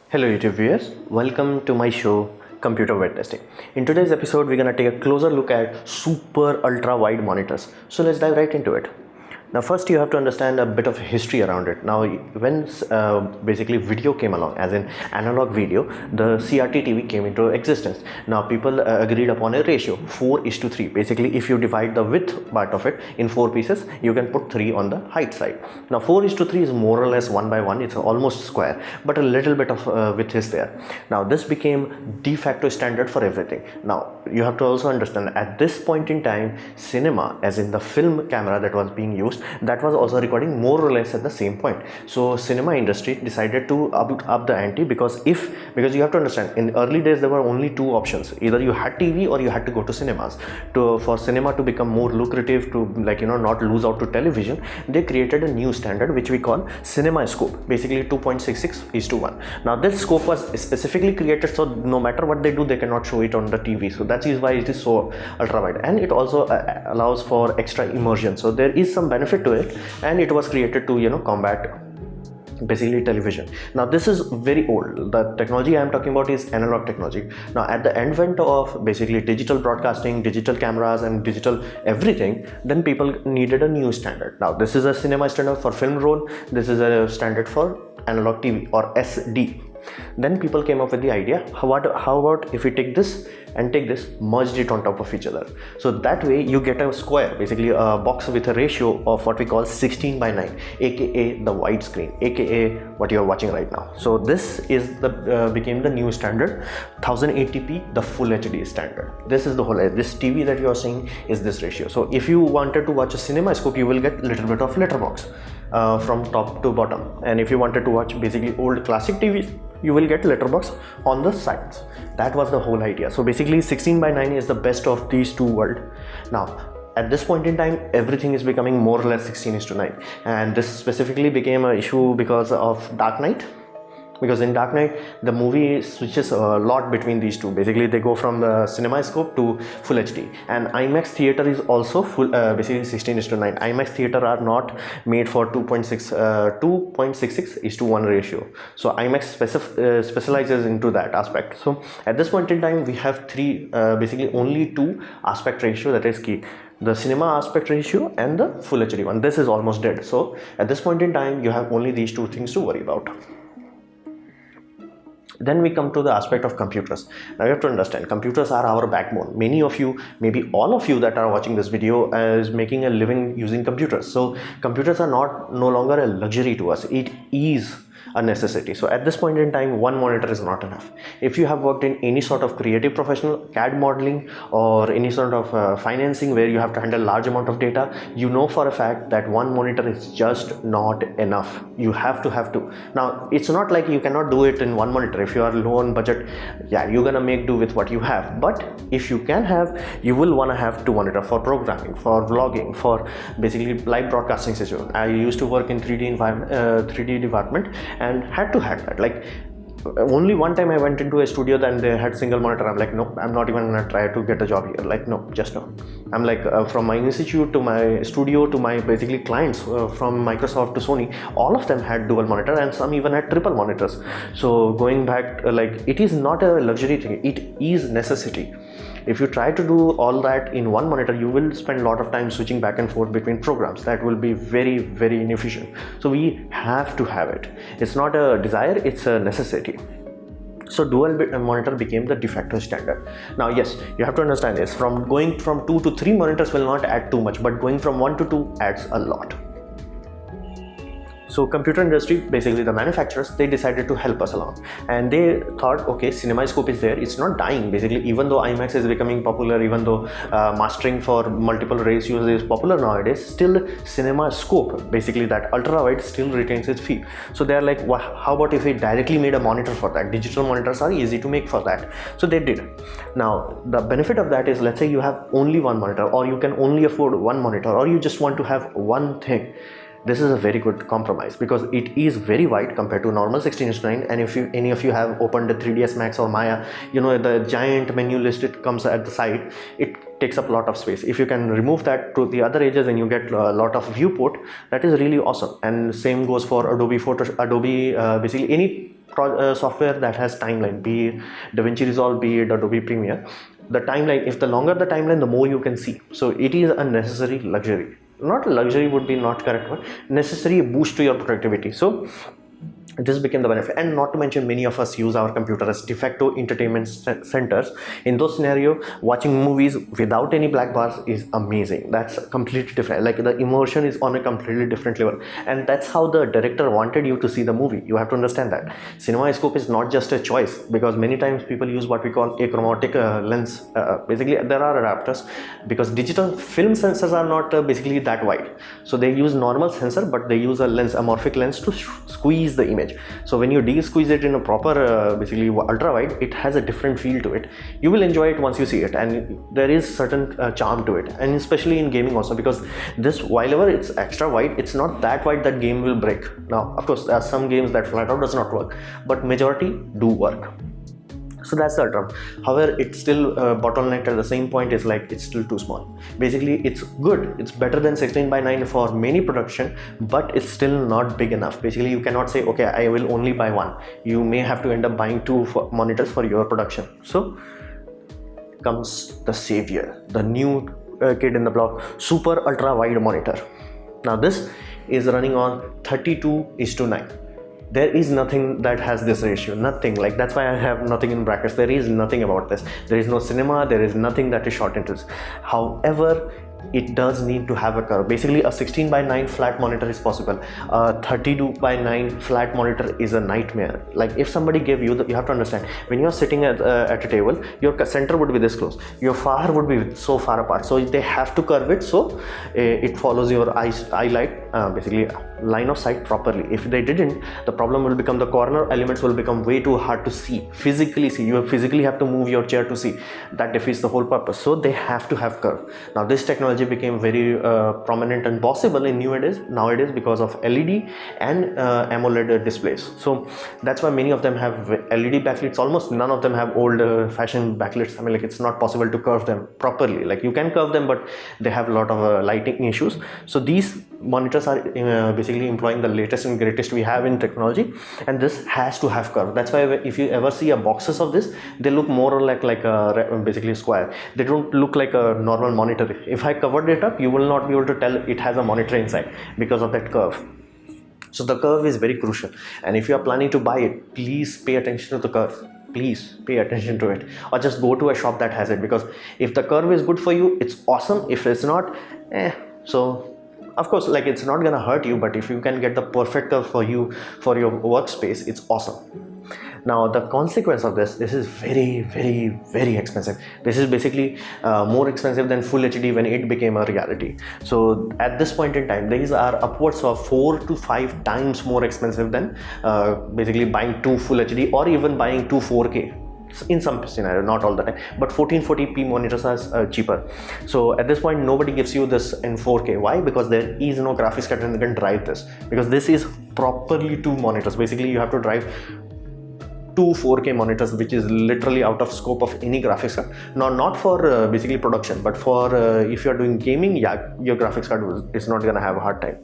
Hello YouTube viewers, welcome to my show Computer Wet Testing. In today's episode we're going to take a closer look at super ultra wide monitors. So let's dive right into it. Now first you have to understand a bit of history around it. Now when basically video came along, as in analog video, the CRT TV came into existence. Now people agreed upon a ratio 4:3. Basically if you divide the width part of it in 4 pieces, you can put 3 on the height side. Now 4:3 is more or less 1 by 1, it's almost square, but a little bit of width is there. Now this became de facto standard for everything. Now you have to also understand at this point in time, cinema, as in the film camera that was being used, that was also recording more or less at the same point. So cinema industry decided to up the ante, because you have to understand, in early days there were only two options: either you had TV or you had to go to cinemas. For cinema to become more lucrative, to not lose out to television, they created a new standard which we call cinema scope, basically 2.66:1. Now this scope was specifically created so no matter what they do, they cannot show it on the TV. So that is why it is so ultra wide, and it also allows for extra immersion. So there is some benefit to it, and it was created to combat basically television. Now this is very old. The technology I am talking about is analog technology. Now at the advent of basically digital broadcasting, digital cameras and digital everything, then people needed a new standard. Now this is a cinema standard for film roll, this is a standard for analog TV, or SD. Then people came up with the idea, how about if we take this and take this, merged it on top of each other. So that way you get a square, basically a box with a ratio of what we call 16:9, aka the widescreen, aka what you are watching right now. So this is became the new standard, 1080p, the full HD standard. This is the whole, this TV that you are seeing is this ratio. So if you wanted to watch a cinema scope, you will get a little bit of letterbox from top to bottom, and if you wanted to watch basically old classic TVs, you will get letterbox on the sides. That was the whole idea. So basically 16:9 is the best of these two worlds. Now at this point in time, everything is becoming more or less 16:9, and this specifically became an issue because of Dark Knight. Because in Dark Knight, the movie switches a lot between these two. Basically they go from the cinema scope to full HD, and IMAX theater is also full, basically 16:9. IMAX theater are not made for 2.66:1 ratio. So IMAX specializes into that aspect. So at this point in time, we have basically only two aspect ratio that is key: the cinema aspect ratio and the full HD one. This is almost dead. So at this point in time, you have only these two things to worry about. Then we come to the aspect of computers. Now you have to understand, computers are our backbone. Many of you, maybe all of you that are watching this video, is making a living using computers. So computers are no longer a luxury to us. It is a necessity. So at this point in time, one monitor is not enough. If you have worked in any sort of creative professional, CAD modeling, or any sort of financing where you have to handle large amount of data, you know for a fact that one monitor is just not enough. You have to. Now it's not like you cannot do it in one monitor. If you are low on budget, yeah, you're gonna make do with what you have. But if you can have, you will want to have two monitors for programming, for vlogging, for basically live broadcasting situation. I used to work in 3D department, and had that. Like only one time I went into a studio, then they had single monitor. I'm like, no, I'm not even gonna try to get a job here. Like, no, just no. I'm like, from my institute to my studio to my basically clients, from Microsoft to Sony, all of them had dual monitor, and some even had triple monitors. So going back, like, it is not a luxury thing, it is necessity. If you try to do all that in one monitor, you will spend a lot of time switching back and forth between programs. That will be very, very inefficient. So we have to have it. It's not a desire, it's a necessity. So dual monitor became the de facto standard. Now yes, you have to understand this, from going from 2 to 3 monitors will not add too much, but going from 1 to 2 adds a lot. So computer industry, basically the manufacturers, they decided to help us along, and they thought, okay, cinema scope is there, it's not dying. Basically, even though IMAX is becoming popular, even though mastering for multiple ratios is popular nowadays, still cinema scope, basically that ultra wide, still retains its fee. So they are like, well, how about if we directly made a monitor for that? Digital monitors are easy to make for that. So they did. Now the benefit of that is, let's say you have only one monitor, or you can only afford one monitor, or you just want to have one thing. This is a very good compromise, because it is very wide compared to normal 16:9. And if any of you have opened the 3ds Max or Maya, you know the giant menu list, it comes at the side, it takes up a lot of space. If you can remove that to the other edges and you get a lot of viewport, that is really awesome. And same goes for Adobe Photoshop, basically any software that has timeline, be it DaVinci Resolve, be it Adobe Premiere. The timeline, if the longer the timeline, the more you can see. So it is a necessary luxury. Not luxury would be not correct word. Necessary boost to your productivity. So this became the benefit. And not to mention, many of us use our computer as de facto entertainment centers. In those scenarios, watching movies without any black bars is amazing. That's completely different. Like the immersion is on a completely different level, and that's how the director wanted you to see the movie. You have to understand that CinemaScope is not just a choice, because many times people use what we call achromatic lens. Basically there are adapters, because digital film sensors are not basically that wide, so they use normal sensor, but they use a lens, a morphic lens, to squeeze the image. So when you de-squeeze it in a proper basically ultra wide, it has a different feel to it. You will enjoy it once you see it, and there is certain charm to it, and especially in gaming also, because this, while it's extra wide, it's not that wide that game will break. Now of course there are some games that flat out does not work, but majority do work. So that's the ultra. However, it's still bottlenecked at the same point, is like it's still too small. Basically it's good, it's better than 16:9 for many production, but it's still not big enough. Basically you cannot say, okay, I will only buy one. You may have to end up buying two monitors for your production. So comes the savior, the new kid in the block, super ultra wide monitor. Now this is running on 32:9. There is nothing that has this ratio, nothing. Like, that's why I have nothing in brackets. There is nothing about this. There is no cinema, there is nothing that is short into this. However, it does need to have a curve. Basically a 16:9 flat monitor is possible. A 32:9 flat monitor is a nightmare. Like, if somebody gave you you have to understand, when you're sitting at a table, your center would be this close, your far would be so far apart, so they have to curve it so it follows your eye light, basically line of sight properly. If they didn't, the problem will become the corner elements will become way too hard to see, physically see. You physically have to move your chair to see. That defeats the whole purpose. So they have to have curve. Now this technology became very prominent and possible in nowadays because of LED and AMOLED displays. So that's why many of them have LED backlights. Almost none of them have old fashioned backlights. I mean, like, it's not possible to curve them properly. Like, you can curve them, but they have a lot of lighting issues. So these monitors are basically employing the latest and greatest we have in technology, and this has to have curve. That's why if you ever see a boxes of this, they look more like a basically square. They don't look like a normal monitor. If I covered it up, you will not be able to tell it has a monitor inside because of that curve. So the curve is very crucial, and if you are planning to buy it, please pay attention to the curve. Please pay attention to it, or just go to a shop that has it, because if the curve is good for you, it's awesome. If it's not, so of course, like, it's not gonna hurt you, but if you can get the perfect curve for you for your workspace, it's awesome. Now the consequence of this is very, very, very expensive. This is basically more expensive than Full HD when it became a reality. So at this point in time, these are upwards of 4 to 5 times more expensive than basically buying 2 Full HD or even buying 2 4K. In some scenario, not all the time, but 1440p monitors are cheaper. So at this point, nobody gives you this in 4K. Why? Because there is no graphics card that can drive this, because this is properly 2 monitors. Basically you have to drive 2 4K monitors, which is literally out of scope of any graphics card. Now, not for basically production, but for if you are doing gaming, yeah, your graphics card is not gonna have a hard time,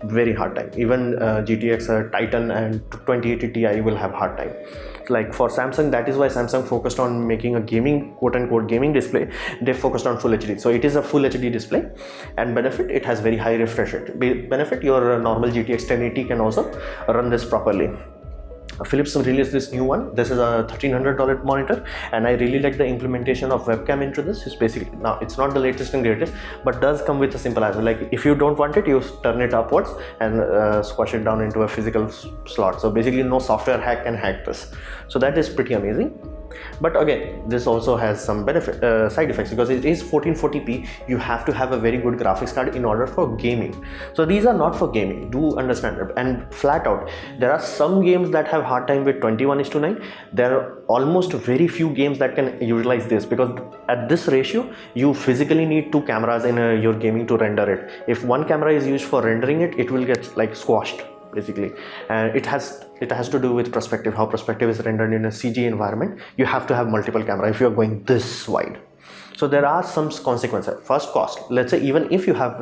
very hard time. Even GTX Titan and 2080 Ti will have hard time. Like for Samsung, that is why Samsung focused on making a gaming, quote-unquote gaming display. They focused on Full HD. So it is a Full HD display, and benefit, it has very high refresh rate. Benefit, your normal GTX 1080 can also run this properly. Philips released this new one. This is a $1,300 monitor, and I really like the implementation of webcam into this. It's basically, now it's not the latest and greatest, but does come with a simple answer. Like, if you don't want it, you turn it upwards and squash it down into a physical slot. So basically no software hack can hack this. So that is pretty amazing. But again, this also has some benefit side effects, because it is 1440p. You have to have a very good graphics card in order for gaming. So these are not for gaming, do understand that. And flat out, there are some games that have hard time with 21:9. There are almost very few games that can utilize this, because at this ratio you physically need 2 cameras in your gaming to render it. If one camera is used for rendering it, it will get like squashed basically. And it has to do with perspective, how perspective is rendered in a CG environment. You have to have multiple camera if you're going this wide. So there are some consequences. First, cost. Let's say even if you have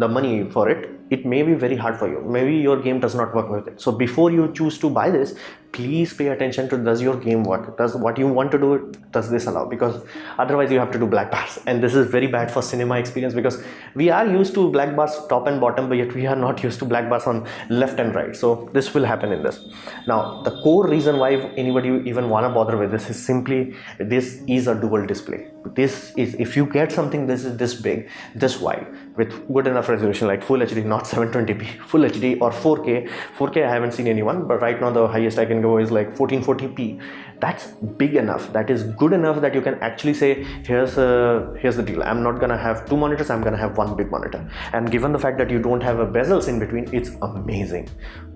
the money for it, it may be very hard for you. Maybe your game does not work with it. So before you choose to buy this, please pay attention to, does your game work? Does what you want to do, does this allow? Because otherwise you have to do black bars, and this is very bad for cinema experience, because we are used to black bars top and bottom, but yet we are not used to black bars on left and right. So this will happen in this. Now the core reason why anybody even want to bother with this is simply, this is a dual display. This is, if you get something this is this big, this wide, with good enough resolution like full HD, not 720p, full HD or 4K. 4K I haven't seen anyone, but right now the highest I can go is like 1440p. That's big enough, that is good enough that you can actually say, here's the deal, I'm not gonna have two monitors, I'm gonna have one big monitor. And given the fact that you don't have a bezels in between, it's amazing.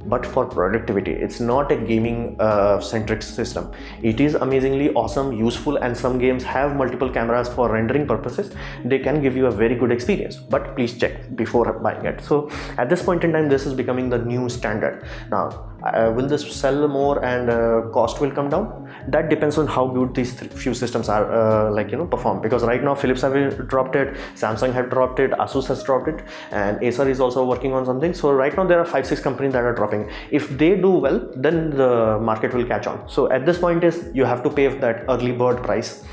But for productivity, it's not a gaming centric system. It is amazingly awesome, useful, and some games have multiple cameras for rendering purposes. They can give you a very good experience, but please check before buying it. So at this point in time, this is becoming the new standard. Now will this sell more and cost will come down? That depends on how good these few systems are perform, because right now Philips have dropped it, Samsung have dropped it, Asus has dropped it, and Acer is also working on something. So right now there are 5-6 companies that are dropping. If they do well, then the market will catch on. So at this point is, you have to pay that early bird price.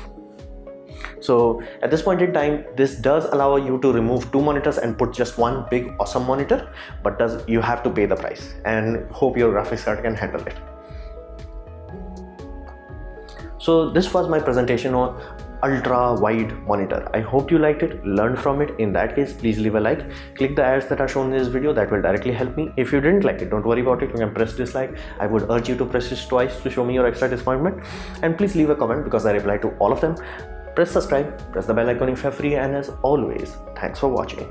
So at this point in time, this does allow you to remove two monitors and put just one big awesome monitor, but you have to pay the price, and hope your graphics card can handle it. So this was my presentation on ultra wide monitor. I hope you liked it, learned from it. In that case, please leave a like, click the ads that are shown in this video, that will directly help me. If you didn't like it, don't worry about it, you can press dislike. I would urge you to press this twice to show me your extra disappointment, and please leave a comment because I reply to all of them. Press subscribe, press the bell icon if you're free, and as always, thanks for watching.